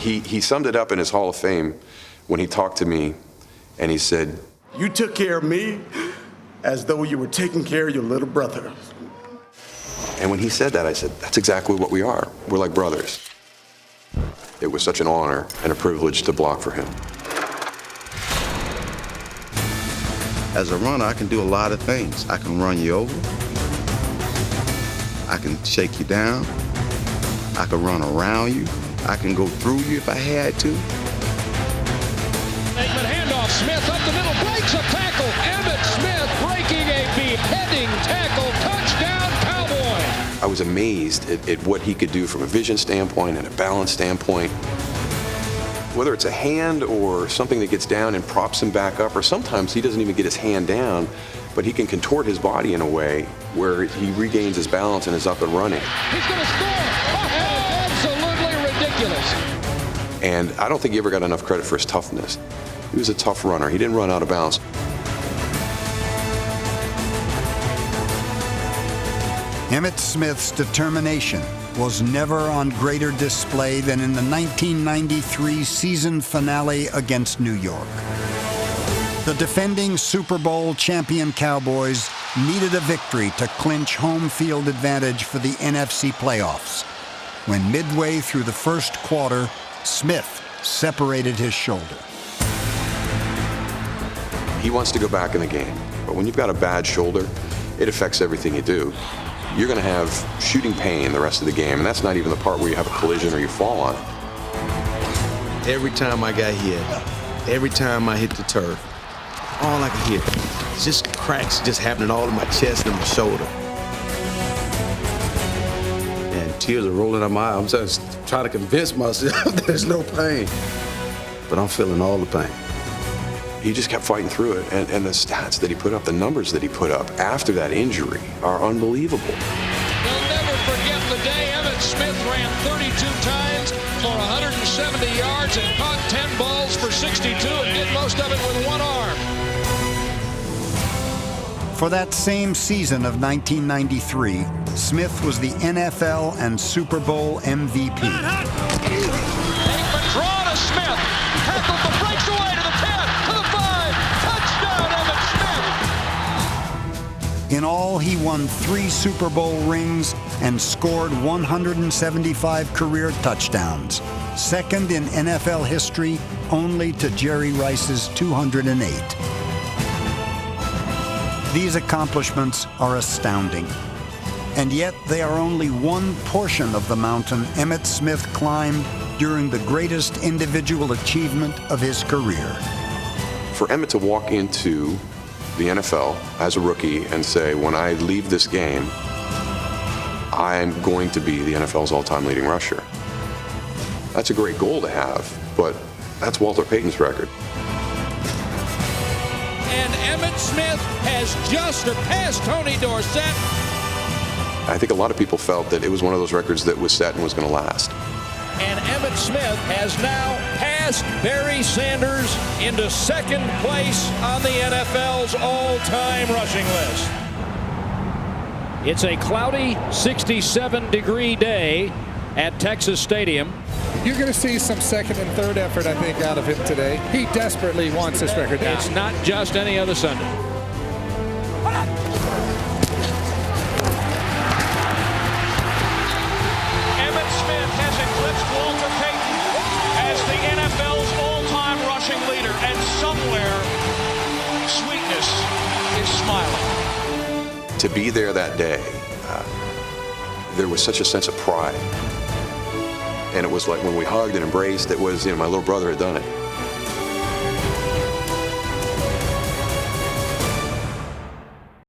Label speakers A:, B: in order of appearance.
A: He summed it up in his Hall of Fame when he talked to me, and he said,
B: "You took care of me as though you were taking care of your little brother."
A: And when he said that, I said, that's exactly what we are. We're like brothers. It was such an honor and a privilege to block for him.
C: As a runner, I can do a lot of things. I can run you over. I can shake you down. I can run around you. I can go through you if I had to.
D: Aikman handoff, Smith up the middle, breaks a tackle. Emmitt Smith breaking a beheading tackle, touchdown Cowboys.
A: I was amazed at what he could do from a vision standpoint and a balance standpoint. Whether it's a hand or something that gets down and props him back up, or sometimes he doesn't even get his hand down, but he can contort his body in a way where he regains his balance and is up and running.
D: He's going to score! Oh, absolutely ridiculous.
A: And I don't think he ever got enough credit for his toughness. He was a tough runner. He didn't run out of bounds.
E: Emmitt Smith's determination was never on greater display than in the 1993 season finale against New York. The defending Super Bowl champion Cowboys needed a victory to clinch home field advantage for the NFC playoffs, when midway through the first quarter, Smith separated his shoulder.
A: He wants to go back in the game, but when you've got a bad shoulder, it affects everything you do. You're going to have shooting pain the rest of the game, and that's not even the part where you have a collision or you fall on it.
C: Every time I got hit, every time I hit the turf, all I could hear, just cracks just happening all in my chest and my shoulder. And tears are rolling out my eyes. I'm just trying to convince myself there's no pain. But I'm feeling all the pain.
A: He just kept fighting through it, and the stats that he put up, the numbers that he put up after that injury are unbelievable.
D: They'll never forget the day Emmitt Smith ran 32 times for 170 yards and caught 10 balls for 62 and did most of it with one arm.
E: For that same season of 1993, Smith was the NFL and Super Bowl MVP.
D: Aikman draw to Smith, tackled the breaks away to the 10, to the 5, touchdown Emmitt Smith.
E: In all, he won 3 Super Bowl rings and scored 175 career touchdowns, second in NFL history only to Jerry Rice's 208. These accomplishments are astounding, and yet they are only one portion of the mountain Emmitt Smith climbed during the greatest individual achievement of his career.
A: For Emmitt to walk into the NFL as a rookie and say, when I leave this game, I'm going to be the NFL's all-time leading rusher. That's a great goal to have, but that's Walter Payton's record.
D: And Emmitt Smith has just surpassed Tony Dorsett.
A: I think a lot of people felt that it was one of those records that was set and was going to last.
D: And Emmitt Smith has now passed Barry Sanders into second place on the NFL's all-time rushing list. It's a cloudy 67-degree day at Texas Stadium.
F: You're going to see some second and third effort, I think, out of him today. He desperately wants this record now.
D: It's not just any other Sunday. Emmitt Smith has eclipsed Walter Payton as the NFL's all-time rushing leader, and somewhere, sweetness is smiling.
A: To be there that day, there was such a sense of pride. And it was like when we hugged and embraced, it was, my little brother had done it.